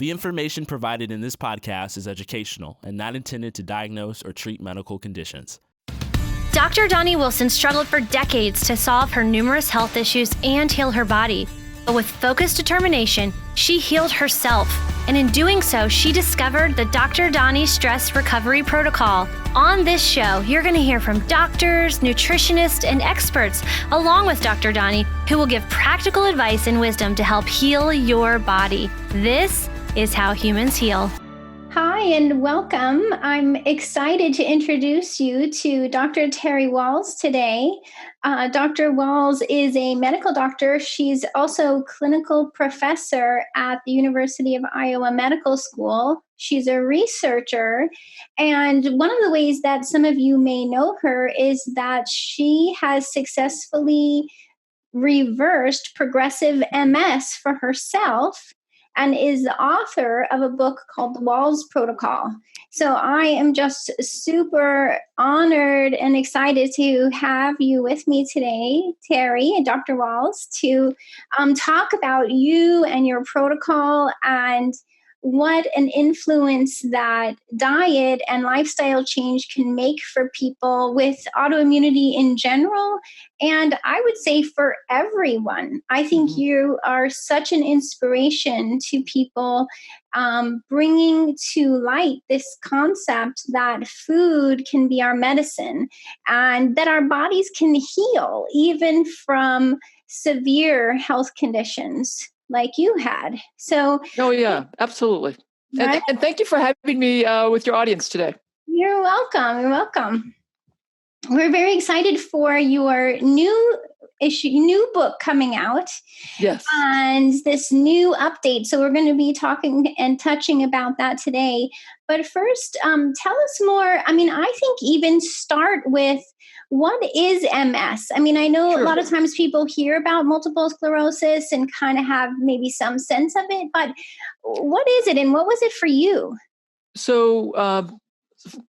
The information provided in this podcast is educational and not intended to diagnose or treat medical conditions. Dr. Doni Wilson struggled for decades to solve her numerous health issues and heal her body. But with focused determination, she healed herself. And in doing so, she discovered the Dr. Doni Stress Recovery Protocol. On this show, you're going to hear from doctors, nutritionists, and experts, along with Dr. Doni, who will give practical advice and wisdom to help heal your body. This is How Humans Heal. Hi, and welcome. I'm excited to introduce you to Dr. Terry Wahls today. Dr. Wahls is a medical doctor. She's also clinical professor at the University of Iowa Medical School. She's a researcher. And one of the ways that some of you may know her is that she has successfully reversed progressive MS for herself and is the author of a book called the Wahls Protocol. So I am just super honored and excited to have you with me today, Terry and Dr. Wahls, to talk about you and your protocol and what an influence that diet and lifestyle change can make for people with autoimmunity in general. And I would say for everyone. I think you are such an inspiration to people, bringing to light this concept that food can be our medicine and that our bodies can heal even from severe health conditions like you had. So, oh yeah, absolutely. Right? And thank you for having me with your audience today. You're welcome. You're welcome. We're very excited for your new book coming out. Yes. And this new update. So we're going to be talking and touching about that today. But first, tell us more. I mean, I think even start with, what is MS? I mean, I know Sure. A lot of times people hear about multiple sclerosis and kind of have maybe some sense of it, but what is it and what was it for you? So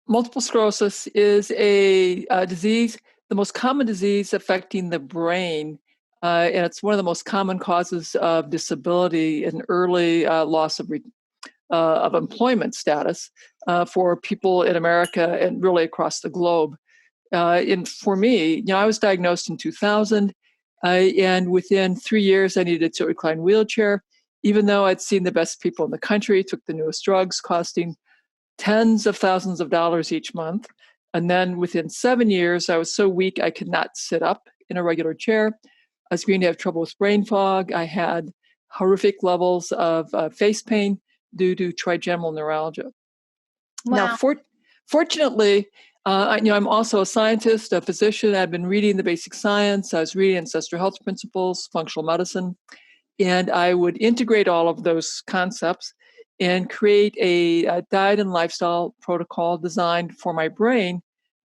multiple sclerosis is a disease, the most common disease affecting the brain, and it's one of the most common causes of disability and early loss of employment status for people in America and really across the globe. And for me, I was diagnosed in 2000, and within 3 years, I needed a recline wheelchair, even though I'd seen the best people in the country, took the newest drugs costing tens of thousands of dollars each month. And then within 7 years, I was so weak I could not sit up in a regular chair. I was beginning to have trouble with brain fog. I had horrific levels of face pain due to trigeminal neuralgia. Wow. Now, fortunately, I'm also a scientist, a physician. I've been reading the basic science. I was reading ancestral health principles, functional medicine, and I would integrate all of those concepts and create a diet and lifestyle protocol designed for my brain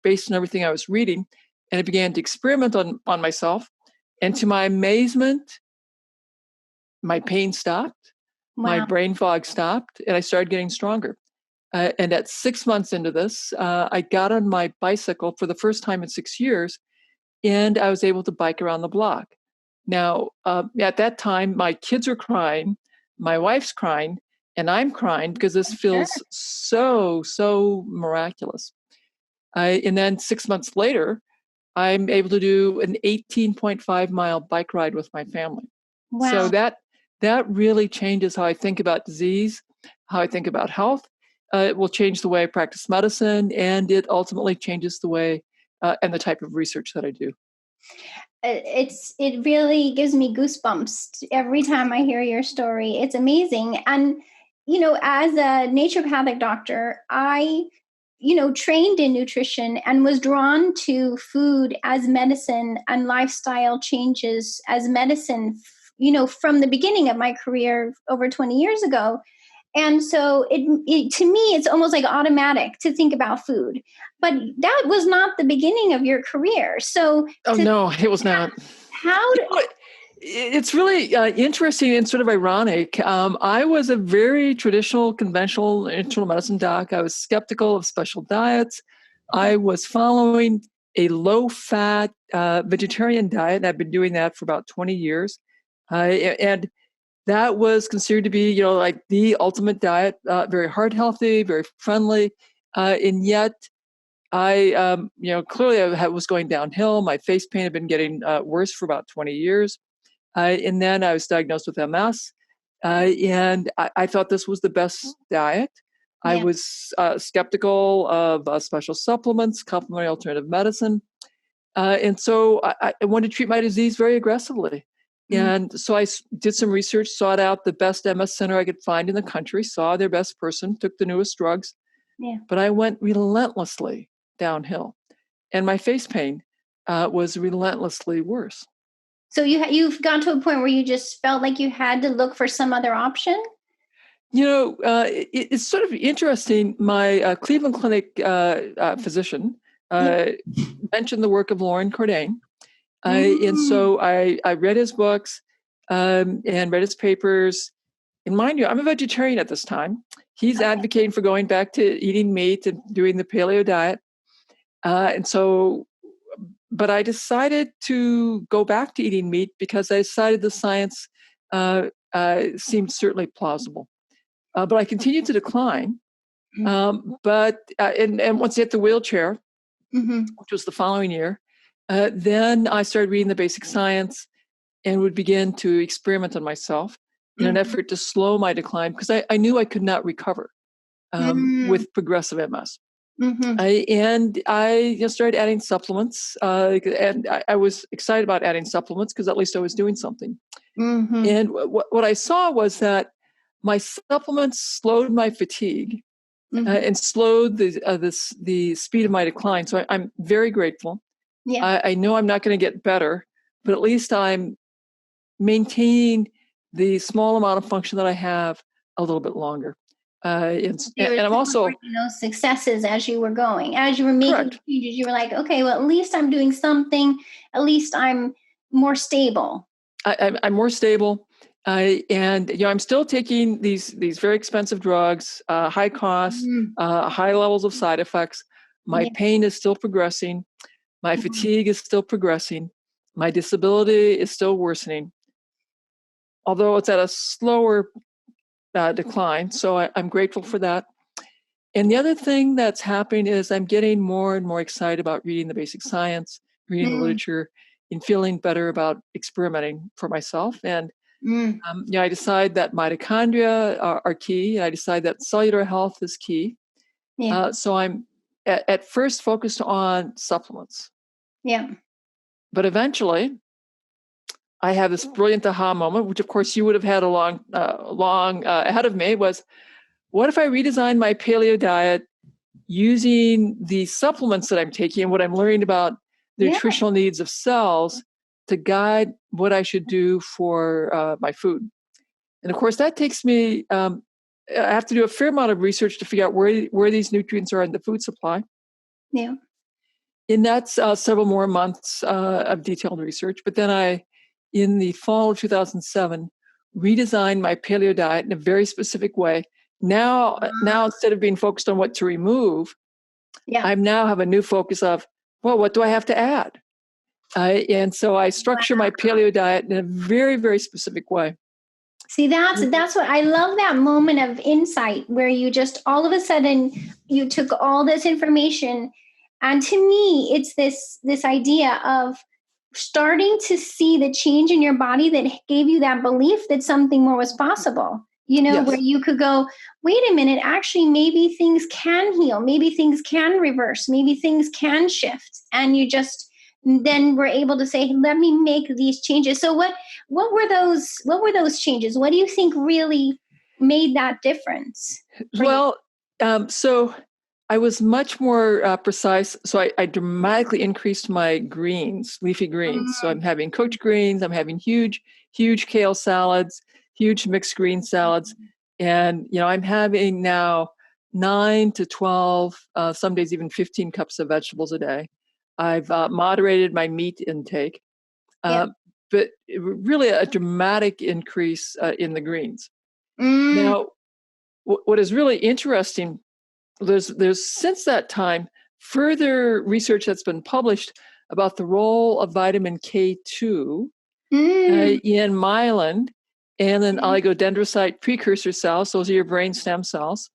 based on everything I was reading. And I began to experiment on myself. And to my amazement, my pain stopped, my brain fog stopped, and I started getting stronger. And at 6 months into this, I got on my bicycle for the first time in 6 years, and I was able to bike around the block. Now, at that time, my kids are crying, my wife's crying, and I'm crying because this feels so miraculous. And then 6 months later, I'm able to do an 18.5-mile bike ride with my family. Wow. So that really changes how I think about disease, how I think about health. It will change the way I practice medicine, and it ultimately changes the way and the type of research that I do. It really gives me goosebumps every time I hear your story. It's amazing. And, as a naturopathic doctor, I, trained in nutrition and was drawn to food as medicine and lifestyle changes as medicine, from the beginning of my career over 20 years ago. And so it to me, it's almost like automatic to think about food. But that was not the beginning of your career. So no, it was not. It's really interesting and sort of ironic. I was a very traditional, conventional internal medicine doc. I was skeptical of special diets. I was following a low-fat vegetarian diet, and I've been doing that for about 20 years. And that was considered to be, like the ultimate diet, very heart healthy, very friendly. And yet clearly I was going downhill. My face pain had been getting worse for about 20 years. And then I was diagnosed with MS. And I thought this was the best diet. I was skeptical of special supplements, complementary alternative medicine. And so I wanted to treat my disease very aggressively. And so I did some research, sought out the best MS center I could find in the country, saw their best person, took the newest drugs. Yeah. But I went relentlessly downhill. And my face pain was relentlessly worse. So you've gone to a point where you just felt like you had to look for some other option? It's sort of interesting. My Cleveland Clinic physician mentioned the work of Lauren Cordain. And so I read his books and read his papers. And mind you, I'm a vegetarian at this time. He's advocating for going back to eating meat and doing the paleo diet. But I decided to go back to eating meat because I decided the science seemed certainly plausible. But I continued to decline. And once I hit the wheelchair, which was the following year, then I started reading the basic science and would begin to experiment on myself in an effort to slow my decline because I knew I could not recover with progressive MS. I started adding supplements, and I was excited about adding supplements because at least I was doing something. And what I saw was that my supplements slowed my fatigue and slowed the speed of my decline. So I'm very grateful. Yeah. I know I'm not going to get better, but at least I'm maintaining the small amount of function that I have a little bit longer. And I'm also those successes as you were going, as you were making changes, you were like, okay, well, at least I'm doing something. At least I'm more stable. I'm more stable. I'm still taking these very expensive drugs, high cost, high levels of side effects. My pain is still progressing. My fatigue is still progressing. My disability is still worsening, although it's at a slower decline. So I'm grateful for that. And the other thing that's happening is I'm getting more and more excited about reading the basic science, reading the literature, and feeling better about experimenting for myself. And I decide that mitochondria are key. I decide that cellular health is key. So I'm at first focused on supplements. Yeah. But eventually, I have this brilliant aha moment, which of course you would have had long ahead of me, was what if I redesign my paleo diet using the supplements that I'm taking and what I'm learning about the nutritional needs of cells to guide what I should do for my food. And of course, that takes me, I have to do a fair amount of research to figure out where these nutrients are in the food supply. Yeah. And that's several more months of detailed research. But then in the fall of 2007, redesigned my paleo diet in a very specific way. Now instead of being focused on what to remove, I now have a new focus of, well, what do I have to add? And so I structure my paleo diet in a very, very specific way. See, that's what I love, that moment of insight where you just all of a sudden you took all this information. And to me, it's this idea of starting to see the change in your body that gave you that belief that something more was possible, where you could go, wait a minute, actually, maybe things can heal. Maybe things can reverse. Maybe things can shift. And you just then were able to say, let me make these changes. So what were those changes? What do you think really made that difference? Well, so I was much more precise. So I dramatically increased my greens, leafy greens. So I'm having cooked greens. I'm having huge kale salads, huge mixed green salads. And, I'm having now 9 to 12, some days even 15 cups of vegetables a day. I've moderated my meat intake, but really a dramatic increase in the greens. Now, what is really interesting, there's since that time further research that's been published about the role of vitamin K2 in myelin and then oligodendrocyte precursor cells. Those are your brain stem cells.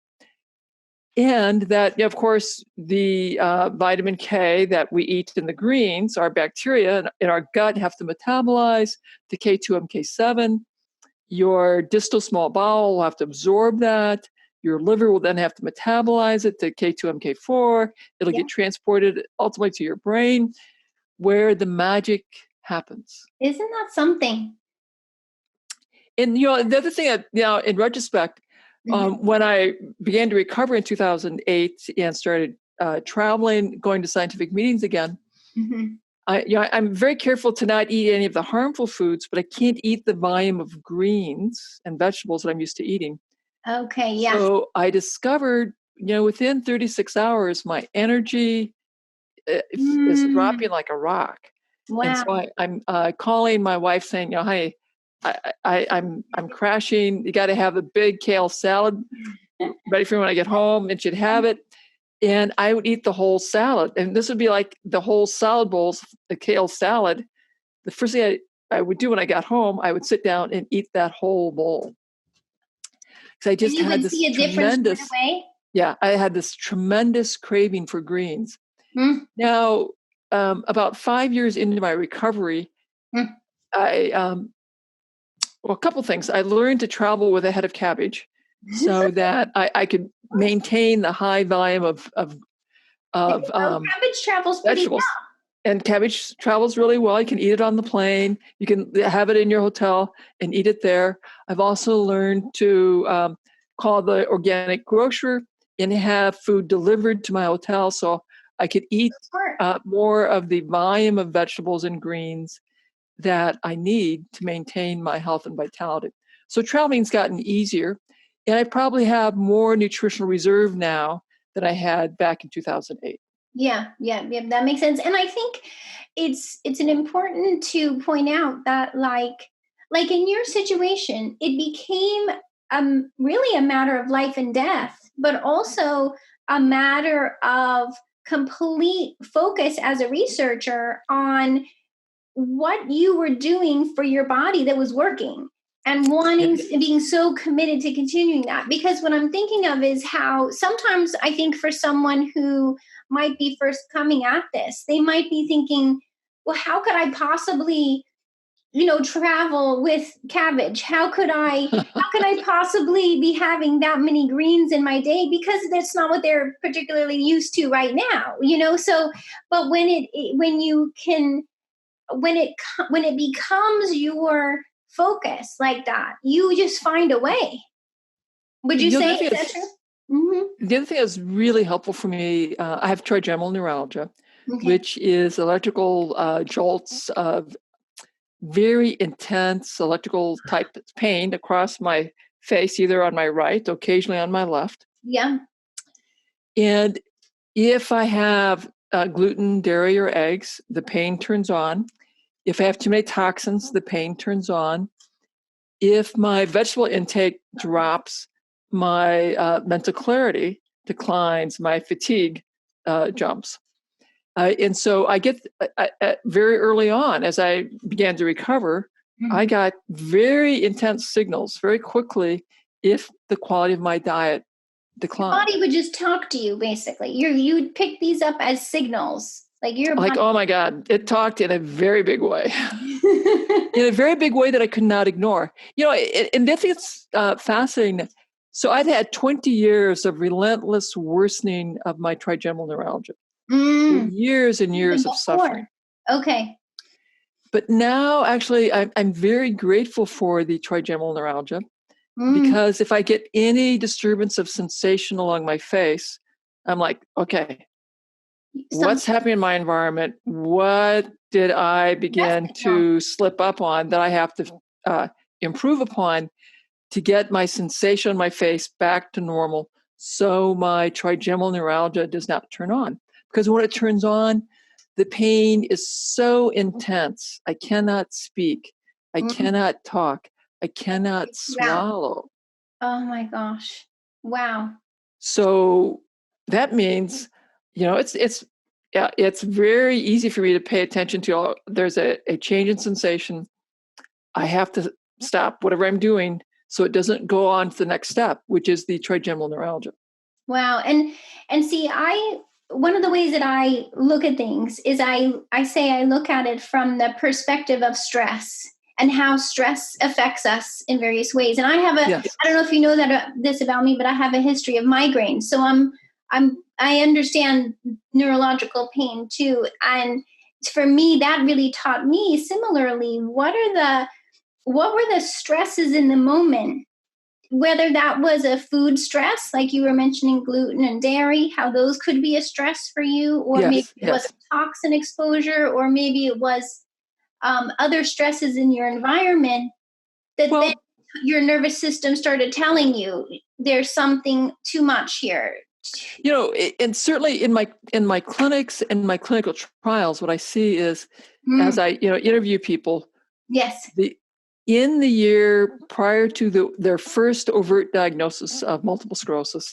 And that, of course, the vitamin K that we eat in the greens, our bacteria in our gut have to metabolize the K2MK7. Your distal small bowel will have to absorb that. Your liver will then have to metabolize it to K2MK4. It'll get transported ultimately to your brain, where the magic happens. Isn't that something? And the other thing, in retrospect, when I began to recover in 2008 and started traveling, going to scientific meetings again, I'm very careful to not eat any of the harmful foods, but I can't eat the volume of greens and vegetables that I'm used to eating. Okay, yeah. So I discovered, within 36 hours, my energy is dropping like a rock. Wow. And so I'm calling my wife saying, honey, I'm crashing. You got to have a big kale salad ready for when I get home. And she'd have it. And I would eat the whole salad. And this would be like the whole salad bowls, the kale salad. The first thing I would do when I got home, I would sit down and eat that whole bowl. Because I just had this tremendous, I had this tremendous craving for greens. Now, about 5 years into my recovery, a couple things. I learned to travel with a head of cabbage so that I could maintain the high volume of cabbage travels pretty well. And cabbage travels really well. You can eat it on the plane. You can have it in your hotel and eat it there. I've also learned to call the organic grocer and have food delivered to my hotel so I could eat more of the volume of vegetables and greens that I need to maintain my health and vitality. So traveling's gotten easier, and I probably have more nutritional reserve now than I had back in 2008. Yeah, that makes sense. And I think it's an important to point out that like in your situation, it became really a matter of life and death, but also a matter of complete focus as a researcher on what you were doing for your body that was working, and being so committed to continuing that. Because what I'm thinking of is how sometimes I think for someone who might be first coming at this, they might be thinking, well, how could I possibly, travel with cabbage? How could I possibly be having that many greens in my day? Because that's not what they're particularly used to right now, So, but when it becomes your focus like that, you just find a way. Would you say is that true? The other thing that's really helpful for me, I have trigeminal neuralgia, which is electrical jolts of very intense electrical type pain across my face, either on my right, occasionally on my left. Yeah. And if I have gluten, dairy, or eggs, the pain turns on. If I have too many toxins, the pain turns on. If my vegetable intake drops, my mental clarity declines, my fatigue jumps. And so I get very early on, as I began to recover, I got very intense signals very quickly if the quality of my diet declined. Your body would just talk to you, basically. You would pick these up as signals. Oh my God, it talked in a very big way. In a very big way that I could not ignore. And I think it's fascinating. So I'd had 20 years of relentless worsening of my trigeminal neuralgia. Years and years of suffering. Okay. But now, actually, I'm very grateful for the trigeminal neuralgia because if I get any disturbance of sensation along my face, I'm like, okay, what's happening in my environment? What did I begin to slip up on that I have to improve upon to get my sensation on my face back to normal so my trigeminal neuralgia does not turn on? Because when it turns on, the pain is so intense. I cannot speak. I cannot talk. I cannot swallow. Oh my gosh. Wow. So that means, it's very easy for me to pay attention to. There's a change in sensation. I have to stop whatever I'm doing so it doesn't go on to the next step, which is the trigeminal neuralgia. Wow. And see, one of the ways that I look at things is I say I look at it from the perspective of stress and how stress affects us in various ways. And I have I don't know if you know this about me, but I have a history of migraines. So I understand neurological pain too. And for me, that really taught me similarly, what were the stresses in the moment, whether that was a food stress, like you were mentioning gluten and dairy, how those could be a stress for you, or maybe it was a toxin exposure, or maybe it was other stresses in your environment that then your nervous system started telling you there's something too much here. And certainly in my clinics and my clinical trials, what I see is as I interview people, in the year prior to their first overt diagnosis of multiple sclerosis,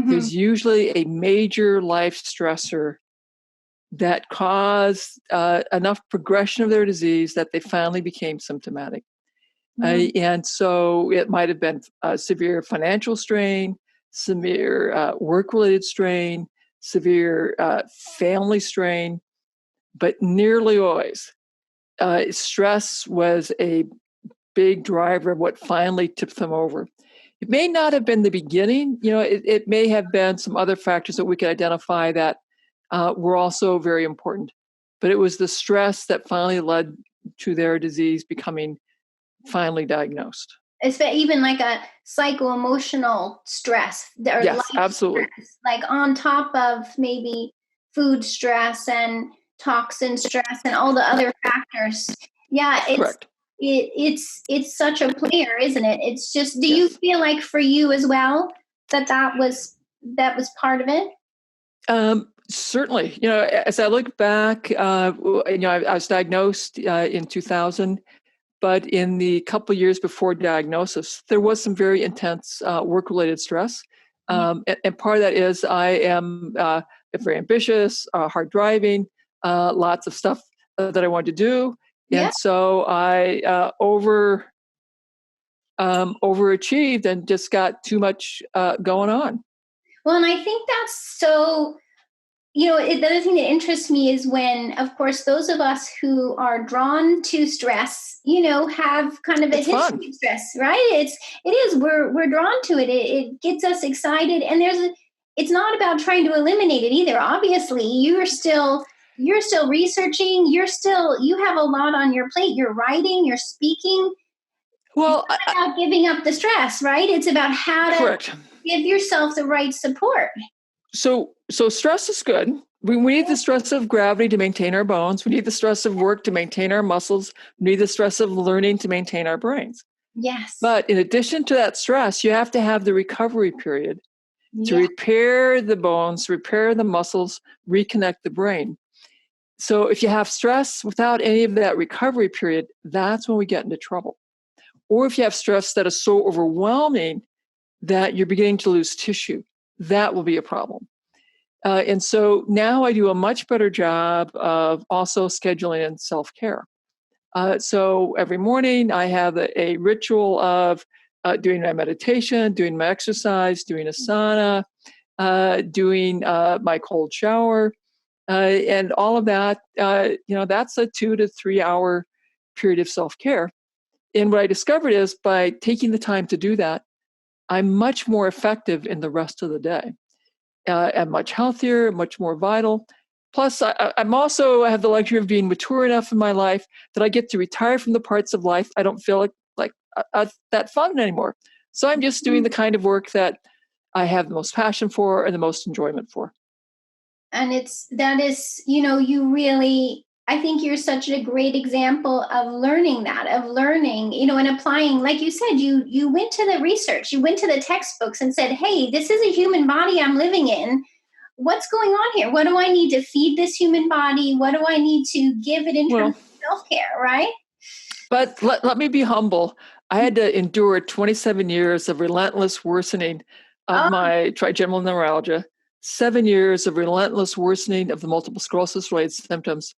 there's usually a major life stressor that caused enough progression of their disease that they finally became symptomatic. And so it might have been a severe financial strain, severe work-related strain, severe family strain, but nearly always stress was a big driver of what finally tipped them over. It may not have been the beginning. It may have been some other factors that we could identify that were also very important. But it was the stress that finally led to their disease becoming finally diagnosed. It's even like a psycho-emotional stress. Yes, absolutely. Stress, like on top of maybe food stress and toxin stress and all the other factors. Yeah, correct. It's such a player, isn't it? It's just, do you feel like for you as well that was part of it? Certainly. As I look back, I was diagnosed in 2000, but in the couple of years before diagnosis, there was some very intense work-related stress. And part of that is I am very ambitious, hard driving, lots of stuff that I wanted to do. And so I overachieved and just got too much going on. Well, and I think that's so, the other thing that interests me is when, of course, those of us who are drawn to stress, have kind of a history of stress, right? It is, we're drawn to it. It gets us excited. And it's not about trying to eliminate it either. Obviously, you're still researching, you have a lot on your plate. You're writing, you're speaking. Well, it's not about giving up the stress, right? It's about how to give yourself the right support. So stress is good. We need the stress of gravity to maintain our bones. We need the stress of work to maintain our muscles. We need the stress of learning to maintain our brains. Yes. But in addition to that stress, you have to have the recovery period to repair the bones, repair the muscles, reconnect the brain. So if you have stress without any of that recovery period, that's when we get into trouble. Or if you have stress that is so overwhelming that you're beginning to lose tissue, that will be a problem. And so now I do a much better job of also scheduling in self-care. So every morning I have a ritual of doing my meditation, doing my exercise, doing a sauna, doing my cold shower, and all of that. That's a 2 to 3 hour period of self-care. And what I discovered is by taking the time to do that, I'm much more effective in the rest of the day. I'm much healthier, much more vital. Plus, I have the luxury of being mature enough in my life that I get to retire from the parts of life I don't feel like that fun anymore. So I'm just doing the kind of work that I have the most passion for and the most enjoyment for. And you really, I think you're such a great example of learning, and applying, like you said, you went to the research, you went to the textbooks and said, hey, this is a human body I'm living in. What's going on here? What do I need to feed this human body? What do I need to give it in terms of self-care, right? But let me be humble. I had to endure 27 years of relentless worsening of my trigeminal neuralgia, 7 years of relentless worsening of the multiple sclerosis-related symptoms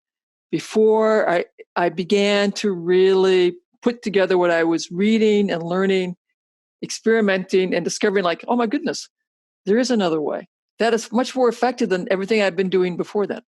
before I began to really put together what I was reading and learning, experimenting and discovering like, oh my goodness, there is another way. That is much more effective than everything I've been doing before that.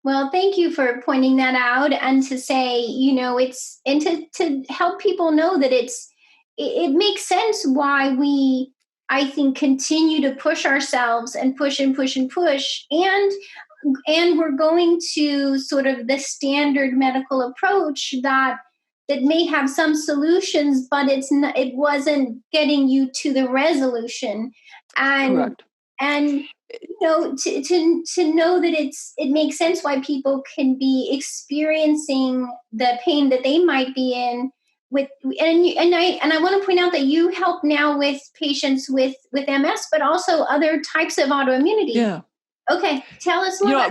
Well, thank you for pointing that out and to say, it's, and to help people know that it makes sense why we, I think, continue to push ourselves and push and push and push. And we're going to sort of the standard medical approach that may have some solutions, but it wasn't getting you to the resolution. And correct. And to know that it makes sense why people can be experiencing the pain that they might be in with, and I want to point out that you help now with patients with MS, but also other types of autoimmunity. Yeah. Okay, tell us more.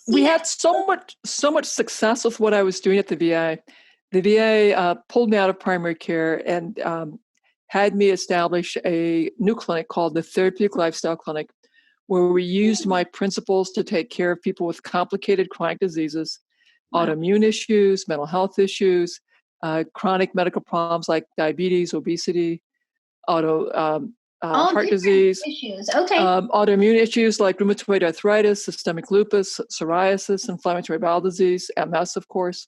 We had so much success with what I was doing at the VA. The VA pulled me out of primary care and had me establish a new clinic called the Therapeutic Lifestyle Clinic, where we used my principles to take care of people with complicated chronic diseases, autoimmune issues, mental health issues, chronic medical problems like diabetes, obesity, heart disease, issues. Okay. Autoimmune issues like rheumatoid arthritis, systemic lupus, psoriasis, inflammatory bowel disease, MS, of course,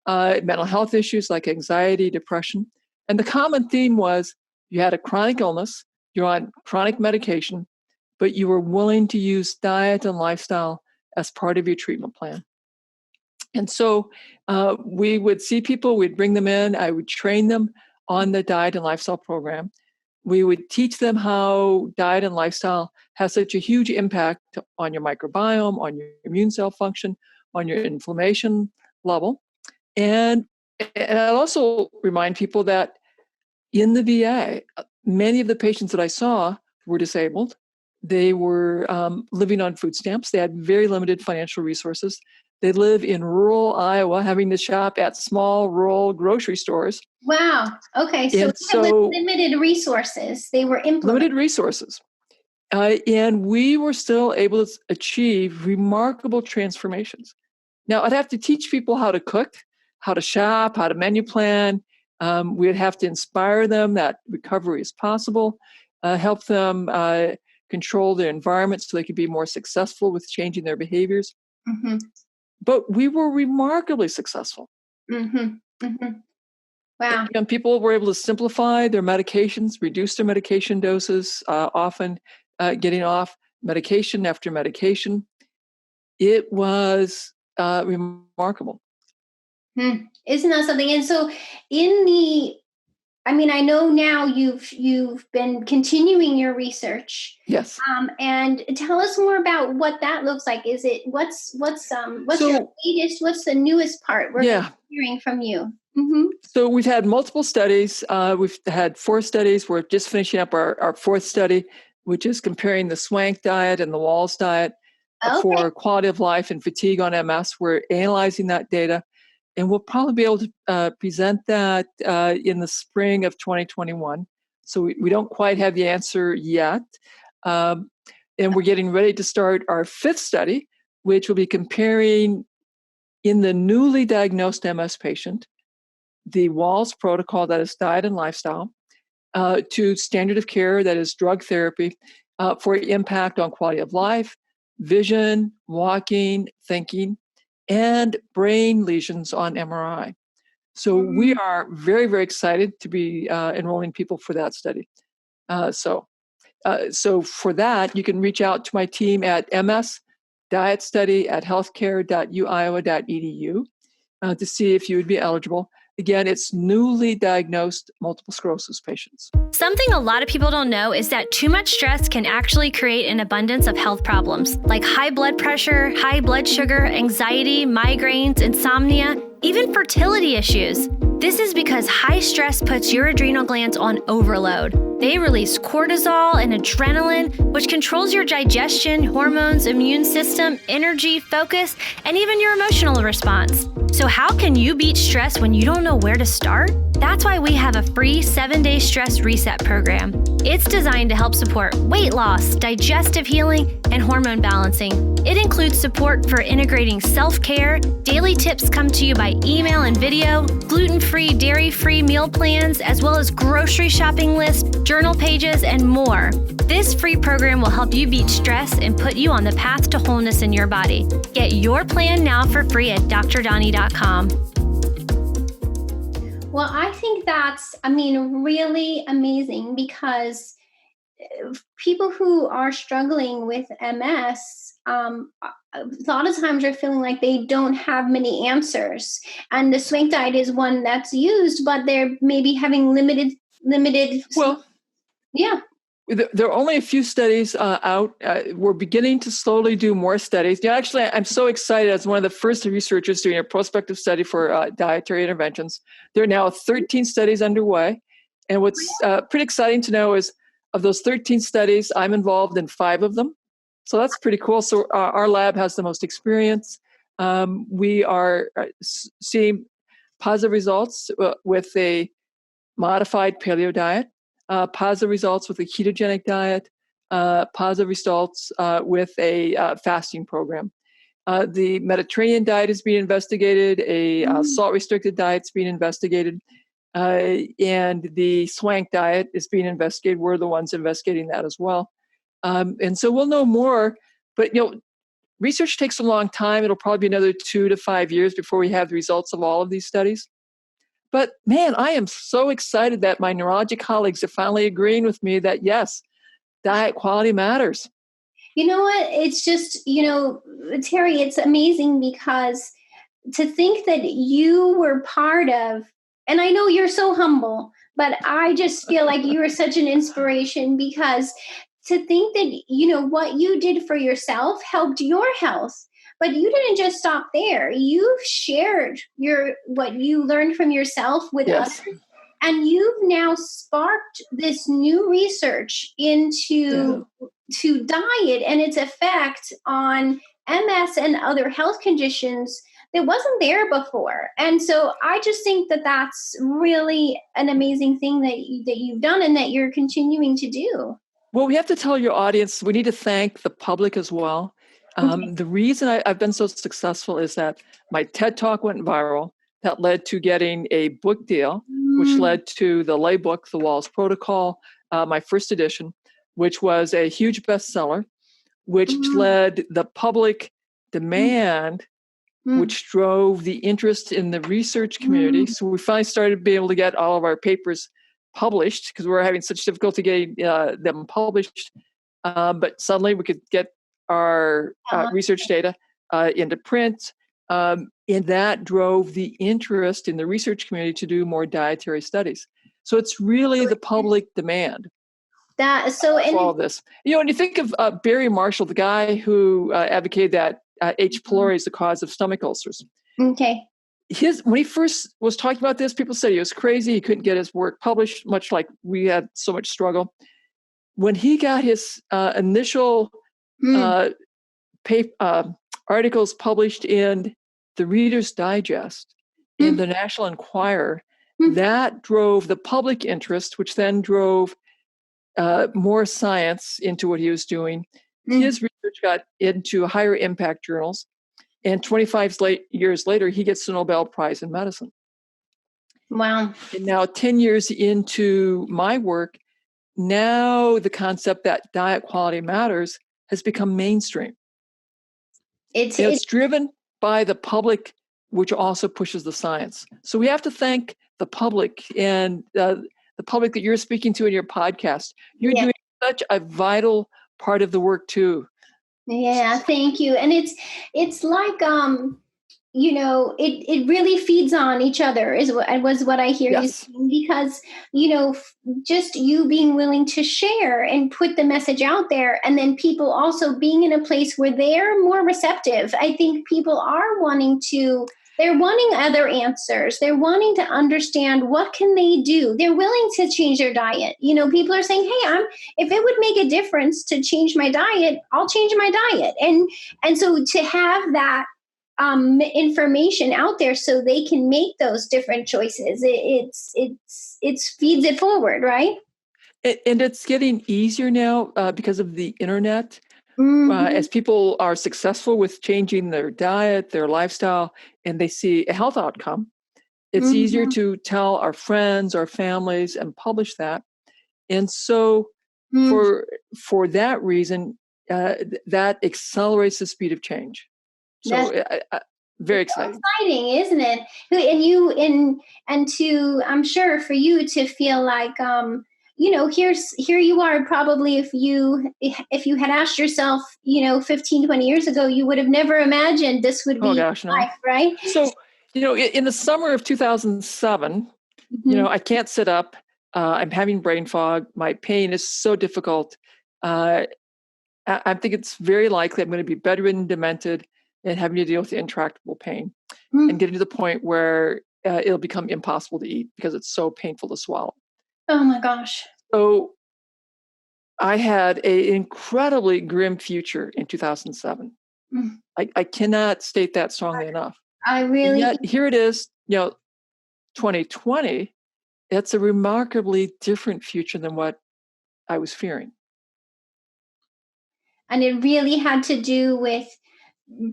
mental health issues like anxiety, depression. And the common theme was you had a chronic illness, you're on chronic medication, but you were willing to use diet and lifestyle as part of your treatment plan. And so we would see people, we'd bring them in, I would train them on the diet and lifestyle program. We would teach them how diet and lifestyle has such a huge impact on your microbiome, on your immune cell function, on your inflammation level. And I also remind people that in the VA, many of the patients that I saw were disabled. They were living on food stamps. They had very limited financial resources. They live in rural Iowa, having to shop at small rural grocery stores. Wow. Okay. So limited resources. They were implemented. Limited resources. And we were still able to achieve remarkable transformations. Now, I'd have to teach people how to cook, how to shop, how to menu plan. We'd have to inspire them that recovery is possible, help them control their environment so they could be more successful with changing their behaviors. Mm-hmm. But we were remarkably successful. Mm-hmm. Mm-hmm. Wow. And people were able to simplify their medications, reduce their medication doses, often getting off medication after medication. It was remarkable. Isn't that something? And so I know now you've been continuing your research. Yes. And tell us more about what that looks like. Is it what's your latest? What's the newest part? We're hearing from you. Mm-hmm. So we've had multiple studies. We've had 4 studies. We're just finishing up our 4th study, which is comparing the Swank diet and the Wahls diet for quality of life and fatigue on MS. We're analyzing that data. And we'll probably be able to present that in the spring of 2021. So we don't quite have the answer yet. And we're getting ready to start our 5th study, which will be comparing in the newly diagnosed MS patient, the Wahls Protocol, that is diet and lifestyle, to standard of care, that is drug therapy, for impact on quality of life, vision, walking, thinking, and brain lesions on MRI. So we are very, very excited to be enrolling people for that study. So for that, you can reach out to my team at msdietstudy@healthcare.uiowa.edu to see if you would be eligible. Again, it's newly diagnosed multiple sclerosis patients. Something a lot of people don't know is that too much stress can actually create an abundance of health problems like high blood pressure, high blood sugar, anxiety, migraines, insomnia, even fertility issues. This is because high stress puts your adrenal glands on overload. They release cortisol and adrenaline, which controls your digestion, hormones, immune system, energy, focus, and even your emotional response. So how can you beat stress when you don't know where to start? That's why we have a free 7-day stress reset program. It's designed to help support weight loss, digestive healing, and hormone balancing. It includes support for integrating self-care. Daily tips come to you by email and video, gluten-free gluten-free, dairy-free meal plans, as well as grocery shopping lists, journal pages, and more. This free program will help you beat stress and put you on the path to wholeness in your body. Get your plan now for free at drdoni.com. Well, I think that's, really amazing, because people who are struggling with MS, a lot of times are feeling like they don't have many answers. And the swank diet is one that's used, but they're maybe having limited. Well, yeah. There are only a few studies out. We're beginning to slowly do more studies. Yeah, actually, I'm so excited as one of the first researchers doing a prospective study for dietary interventions. There are now 13 studies underway. And what's pretty exciting to know is of those 13 studies, I'm involved in 5 of them. So that's pretty cool. So our lab has the most experience. We are seeing positive results with a modified paleo diet. Positive results with a ketogenic diet, positive results with a fasting program. The Mediterranean diet is being investigated, a salt-restricted diet is being investigated, and the swank diet is being investigated. We're the ones investigating that as well. And so we'll know more, but research takes a long time. It'll probably be another 2 to 5 years before we have the results of all of these studies. But man, I am so excited that my neurology colleagues are finally agreeing with me that yes, diet quality matters. You know what? It's just, Terry, it's amazing, because to think that you were part of, and I know you're so humble, but I just feel like you are such an inspiration, because to think that, what you did for yourself helped your health. But you didn't just stop there. You shared what you learned from yourself with others. And you've now sparked this new research into diet and its effect on MS and other health conditions that wasn't there before. And so I just think that that's really an amazing thing that you've done and that you're continuing to do. Well, we have to tell your audience, we need to thank the public as well. The reason I've been so successful is that my TED Talk went viral. That led to getting a book deal, which led to the lay book, The Wahls Protocol, my first edition, which was a huge bestseller, which led the public demand, which drove the interest in the research community. So we finally started being able to get all of our papers published because we were having such difficulty getting them published. But suddenly we could get our research data into print. And that drove the interest in the research community to do more dietary studies. So it's really the public demand for all of this. When you think of Barry Marshall, the guy who advocated that H. pylori is the cause of stomach ulcers. Okay. When he first was talking about this, people said he was crazy. He couldn't get his work published, much like we had so much struggle. When he got his initial articles published in the Reader's Digest, in the National Enquirer, that drove the public interest, which then drove more science into what he was doing. His research got into higher impact journals, and 25 years later, he gets the Nobel Prize in Medicine. Wow. And now 10 years into my work, now the concept that diet quality matters has become mainstream. It's driven by the public, which also pushes the science. So we have to thank the public and the public that you're speaking to in your podcast. You're doing such a vital part of the work too. Yeah, thank you. And it's like it really feeds on each other was what I hear you saying, because just you being willing to share and put the message out there, and then people also being in a place where they're more receptive. I think people are they're wanting other answers. They're wanting to understand what can they do. They're willing to change their diet. People are saying, hey, if it would make a difference to change my diet, I'll change my diet. And so to have that information out there so they can make those different choices, it feeds it forward, right? And it's getting easier now because of the internet. As people are successful with changing their diet, their lifestyle, and they see a health outcome, It's easier to tell our friends, our families, and publish that. And so for that reason, that accelerates the speed of change. So very exciting. Exciting, isn't it? And to, I'm sure for you to feel like, here you are, probably if you had asked yourself, 15, 20 years ago, you would have never imagined this would be life, right? So, in the summer of 2007, I can't sit up. I'm having brain fog. My pain is so difficult. I think it's very likely I'm going to be bedridden, demented, and having to deal with the intractable pain and getting to the point where it'll become impossible to eat because it's so painful to swallow. Oh my gosh. So I had an incredibly grim future in 2007. I cannot state that strongly enough. And yet here it is, 2020, it's a remarkably different future than what I was fearing. And it really had to do with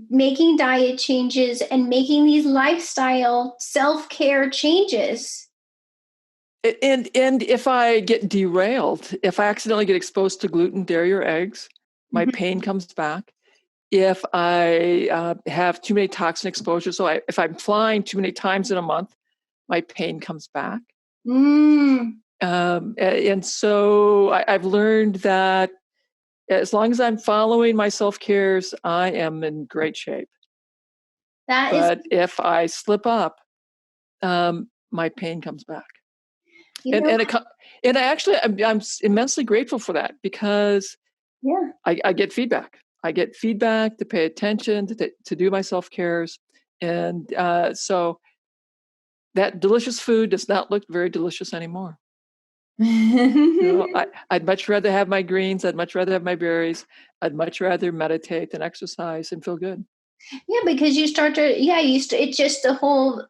making diet changes and making these lifestyle self-care changes. And if I get derailed, if I accidentally get exposed to gluten, dairy, or eggs, my pain comes back. If I have too many toxin exposures, so if I'm flying too many times in a month, my pain comes back. And so I've learned that as long as I'm following my self-cares, I am in great shape. But if I slip up, my pain comes back. And I'm immensely grateful for that because I get feedback. I get feedback to pay attention, to do my self-cares. And so that delicious food does not look very delicious anymore. I'd much rather have my greens. I'd much rather have my berries. I'd much rather meditate than exercise and feel good. Yeah, because you start to, it's just the whole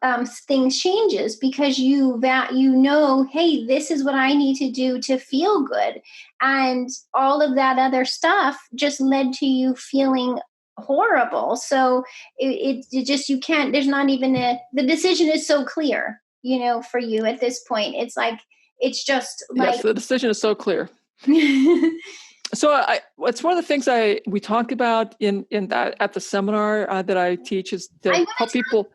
thing changes because hey, this is what I need to do to feel good. And all of that other stuff just led to you feeling horrible. So it just, you can't, there's not even the decision is so clear, for you at this point. It's like, it's just like. Yes, the decision is so clear. So it's one of the things we talk about in that at the seminar that I teach is to help people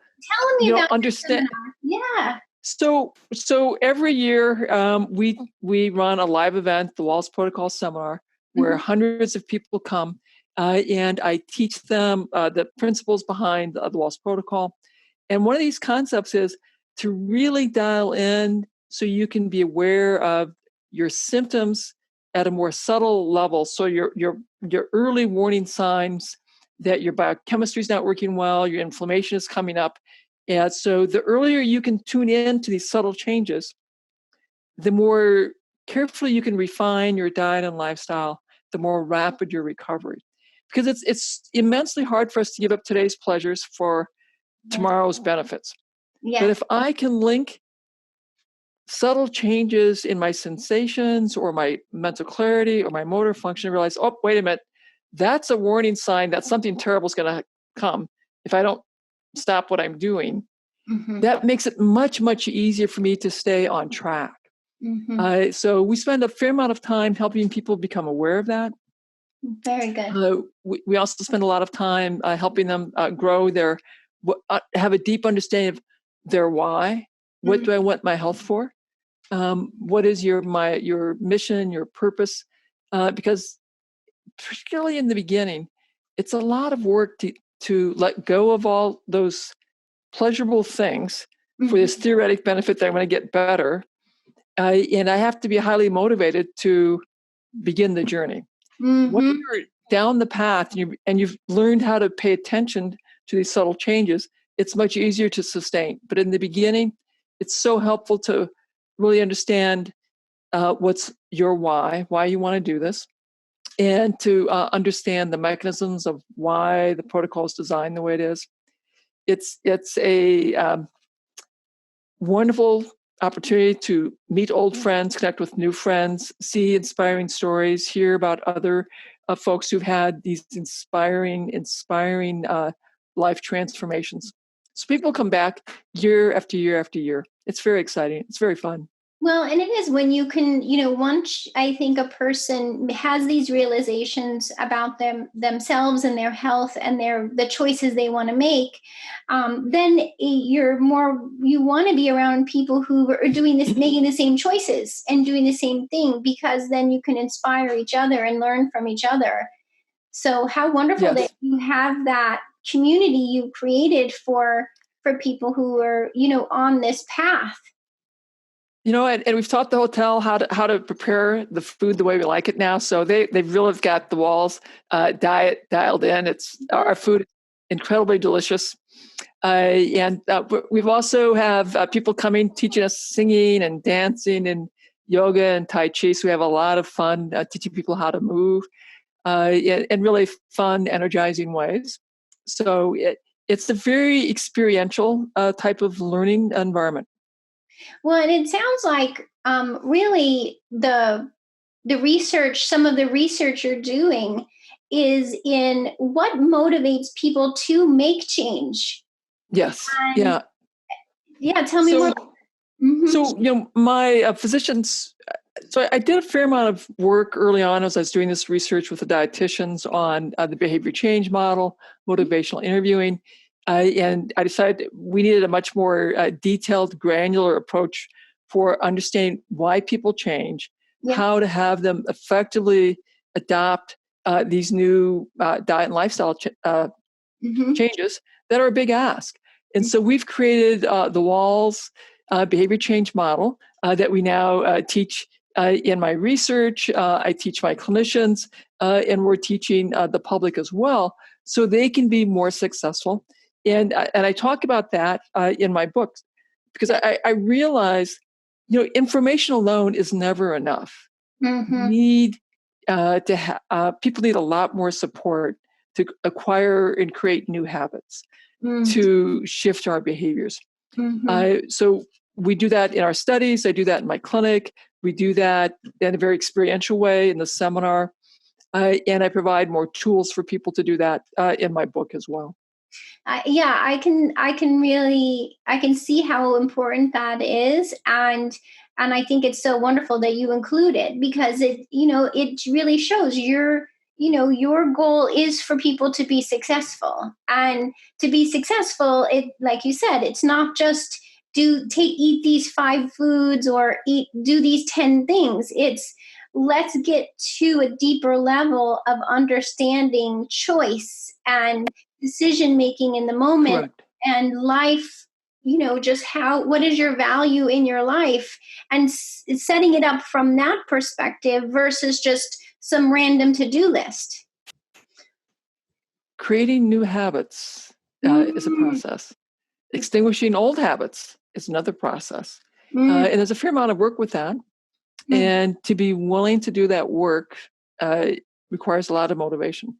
understand. Yeah. So every year we run a live event, the Wahls Protocol Seminar, where hundreds of people come, and I teach them the principles behind the Wahls Protocol. And one of these concepts is to really dial in so you can be aware of your symptoms at a more subtle level. So your early warning signs that your biochemistry is not working well, your inflammation is coming up. And so the earlier you can tune in to these subtle changes, the more carefully you can refine your diet and lifestyle, the more rapid your recovery. Because it's immensely hard for us to give up today's pleasures for tomorrow's benefits. Yeah. But if I can link subtle changes in my sensations or my mental clarity or my motor function, realize, oh, wait a minute, that's a warning sign that something terrible is going to come if I don't stop what I'm doing. That makes it much, much easier for me to stay on track. So we spend a fair amount of time helping people become aware of that. Very good. We also spend a lot of time helping them grow have a deep understanding of their why. What do I want my health for? What is your mission, your purpose? Because particularly in the beginning, it's a lot of work to let go of all those pleasurable things for this theoretic benefit that I'm going to get better. And I have to be highly motivated to begin the journey. When you're down the path and you've learned how to pay attention to these subtle changes, it's much easier to sustain. But in the beginning, it's so helpful to really understand what's your why you want to do this, and to understand the mechanisms of why the protocol is designed the way it is. It's a wonderful opportunity to meet old friends, connect with new friends, see inspiring stories, hear about other folks who've had these inspiring life transformations. So people come back year after year after year. It's very exciting. It's very fun. Well, and it is when you can, once I think a person has these realizations about themselves and their health and the choices they want to make, then you want to be around people who are doing this, making the same choices and doing the same thing, because then you can inspire each other and learn from each other. So how wonderful that you have that community you created for people who are, on this path. And we've taught the hotel how to prepare the food the way we like it now. So they really have got the Wahls diet dialed in. Our food is incredibly delicious. And we've also have people coming, teaching us singing and dancing and yoga and Tai Chi. So we have a lot of fun teaching people how to move in really fun, energizing ways. So it's a very experiential type of learning environment. Well, and it sounds like really the research, some of the research you're doing is in what motivates people to make change. Yes. And yeah. Tell me more. Mm-hmm. So, my physicians, so I did a fair amount of work early on as I was doing this research with the dietitians on the behavior change model, motivational interviewing. And I decided we needed a much more detailed, granular approach for understanding why people change, how to have them effectively adopt these new diet and lifestyle changes that are a big ask. And so we've created the Wahls behavior change model that we now teach in my research. I teach my clinicians, and we're teaching the public as well, so they can be more successful. And I talk about that in my book, because I realize, information alone is never enough. Mm-hmm. Need people need a lot more support to acquire and create new habits, to shift our behaviors. So we do that in our studies. I do that in my clinic. We do that in a very experiential way in the seminar, and I provide more tools for people to do that in my book as well. I can see how important that is, and I think it's so wonderful that you include it, because it really shows your goal is for people to be successful, and to be successful, it, like you said, it's not just eat these 5 foods or do these 10 things. It's let's get to a deeper level of understanding choice and decision making in the moment. Correct. And life, just what is your value in your life, and setting it up from that perspective versus just some random to-do list. Creating new habits is a process. Extinguishing old habits is another process. And there's a fair amount of work with that. And to be willing to do that work requires a lot of motivation.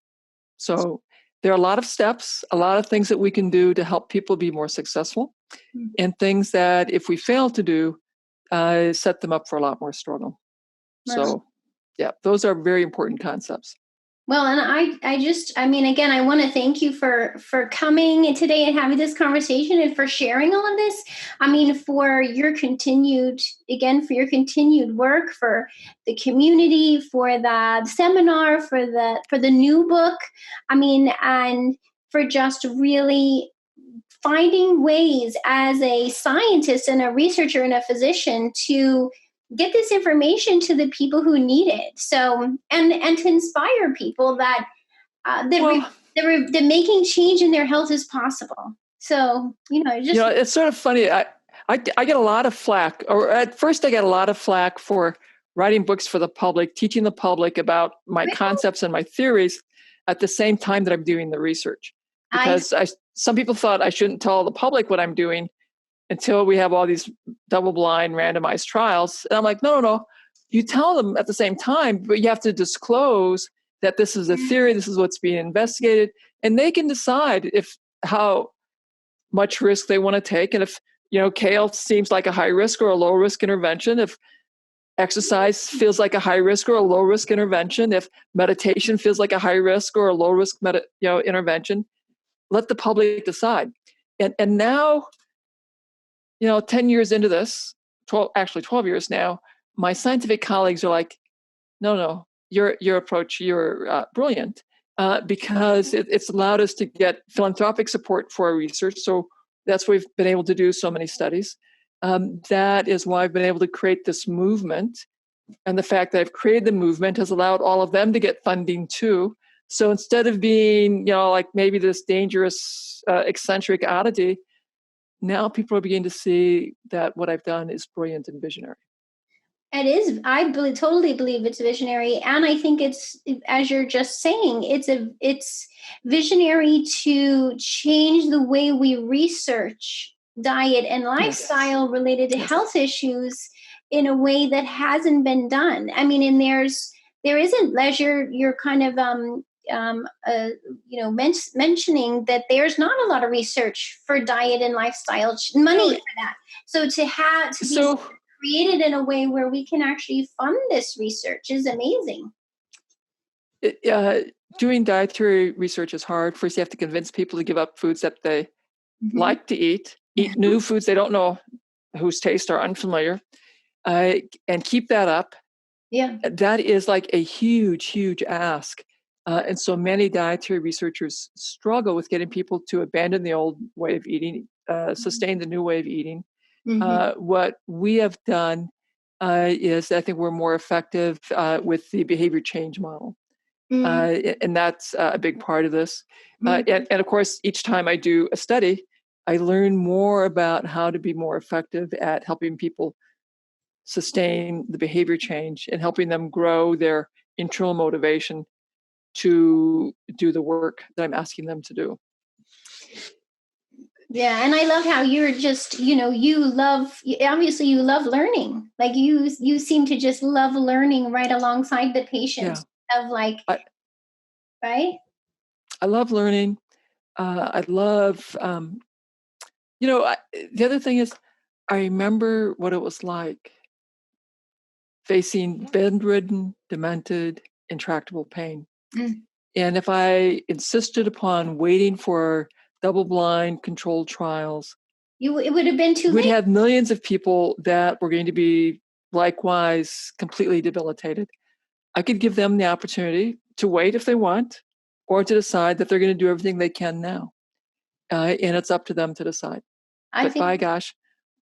So there are a lot of steps, a lot of things that we can do to help people be more successful, and things that if we fail to do, set them up for a lot more struggle. So, those are very important concepts. Well, and again, I want to thank you for coming today and having this conversation, and for sharing all of this. For your continued work, for the community, for the seminar, for the new book. And for just really finding ways as a scientist and a researcher and a physician to get this information to the people who need it. So, and to inspire people that making change in their health is possible. So, it's sort of funny. I get a lot of flack, or at first I get a lot of flack for writing books for the public, teaching the public about my concepts and my theories at the same time that I'm doing the research. Because some people thought I shouldn't tell the public what I'm doing until we have all these double-blind randomized trials. And I'm like, no. You tell them at the same time, but you have to disclose that this is a theory, this is what's being investigated, and they can decide how much risk they want to take. And if, kale seems like a high risk or a low risk intervention, if exercise feels like a high risk or a low risk intervention, if meditation feels like a high risk or a low risk intervention, let the public decide. And now, 10 years into this, 12 years now, my scientific colleagues are like, no, your approach, you're brilliant, because it's allowed us to get philanthropic support for our research. So that's why we've been able to do so many studies. That is why I've been able to create this movement. And the fact that I've created the movement has allowed all of them to get funding too. So instead of being, like maybe this dangerous, eccentric oddity, now people are beginning to see that what I've done is brilliant and visionary. It is. Totally believe it's visionary, and I think it's, as you're just saying, it's visionary to change the way we research diet and lifestyle related to health issues in a way that hasn't been done. I mean, and there isn't leisure. You're kind of mentioning that there's not a lot of research for diet and lifestyle money for that. So to be created in a way where we can actually fund this research is amazing. Doing dietary research is hard. First, you have to convince people to give up foods that they like to eat new foods they don't know, whose tastes are unfamiliar, and keep that up. Yeah. That is like a huge, huge ask. And so many dietary researchers struggle with getting people to abandon the old way of eating, sustain the new way of eating. What we have done is, I think we're more effective with the behavior change model. And that's a big part of this. And of course, each time I do a study, I learn more about how to be more effective at helping people sustain the behavior change and helping them grow their internal motivation to do the work that I'm asking them to do. Yeah. And I love how you're just, obviously you love learning. Like you seem to just love learning right alongside the patient right? I love learning. I love, the other thing is, I remember what it was like facing bedridden, demented, intractable pain. And if I insisted upon waiting for double-blind controlled trials, it would have been too late. We'd have millions of people that were going to be likewise completely debilitated. I could give them the opportunity to wait if they want, or to decide that they're going to do everything they can now. And it's up to them to decide. By gosh,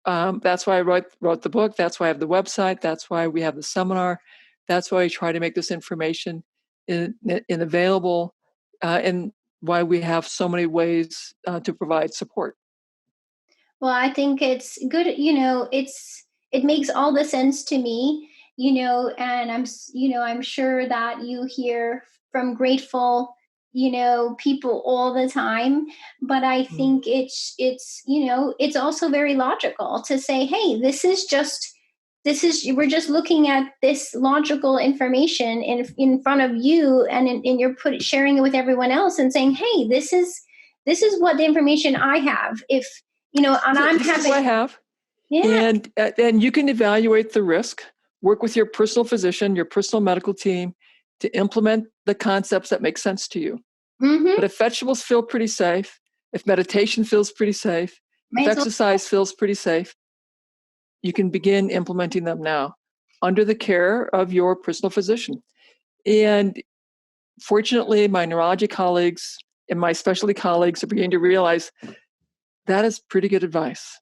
that's why I wrote the book. That's why I have the website. That's why we have the seminar. That's why I try to make this information available, and why we have so many ways to provide support. Well, I think it's good. It makes all the sense to me. And I'm sure that you hear from grateful, people all the time. But I think it's also very logical to say, hey, we're just looking at this logical information in front of you, and you're sharing it with everyone else and saying, hey, this is what the information I have. If, and I'm this having, is what I have. Yeah. And you can evaluate the risk, work with your personal physician, your personal medical team to implement the concepts that make sense to you. But if vegetables feel pretty safe, if meditation feels pretty safe, if exercise feels pretty safe, you can begin implementing them now under the care of your personal physician. And fortunately, my neurology colleagues and my specialty colleagues are beginning to realize that is pretty good advice.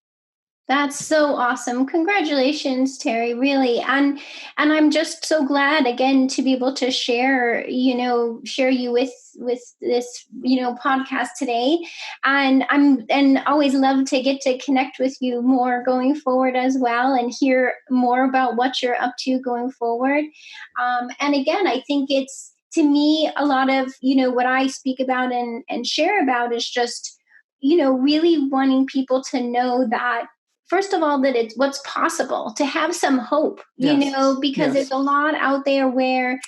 That's so awesome. Congratulations, Terry, really. And I'm just so glad again to be able to share you with this, podcast today. And always love to get to connect with you more going forward as well, and hear more about what you're up to going forward. And again, I think it's, to me, a lot of, what I speak about and share about is just, really wanting people to know that, first of all, that it's what's possible, to have some hope, because there's a lot out there where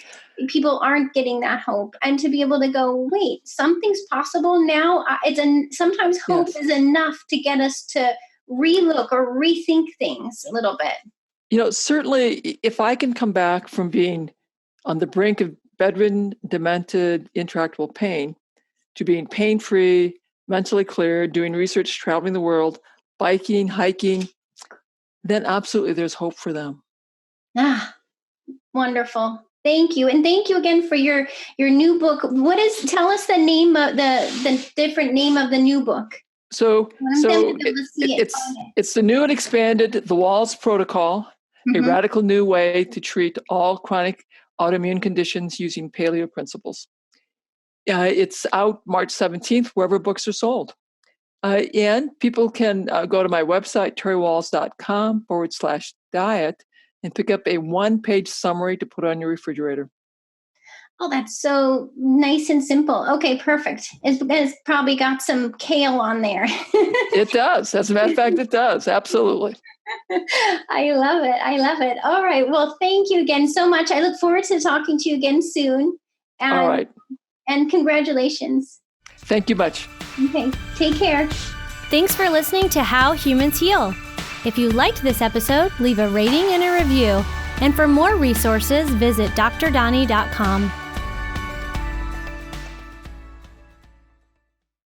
people aren't getting that hope, and to be able to go, wait, something's possible now. Sometimes hope is enough to get us to relook or rethink things a little bit. Certainly, if I can come back from being on the brink of bedridden, demented, intractable pain to being pain-free, mentally clear, doing research, traveling the world, biking, hiking, then absolutely there's hope for them. Ah, wonderful. Thank you. And thank you again for your new book. Tell us the name of the different name of the new book. So it's the new and expanded, the Wahls Protocol, a radical new way to treat all chronic autoimmune conditions using paleo principles. It's out March 17th, wherever books are sold. And people can go to my website, terrywahls.com/diet, and pick up a one-page summary to put on your refrigerator. Oh, that's so nice and simple. Okay, perfect. It's probably got some kale on there. It does. As a matter of fact, it does. Absolutely. I love it. I love it. All right. Well, thank you again so much. I look forward to talking to you again soon. All right. And congratulations. Thank you much. Okay. Take care. Thanks for listening to How Humans Heal. If you liked this episode, leave a rating and a review. And for more resources, visit drdoni.com.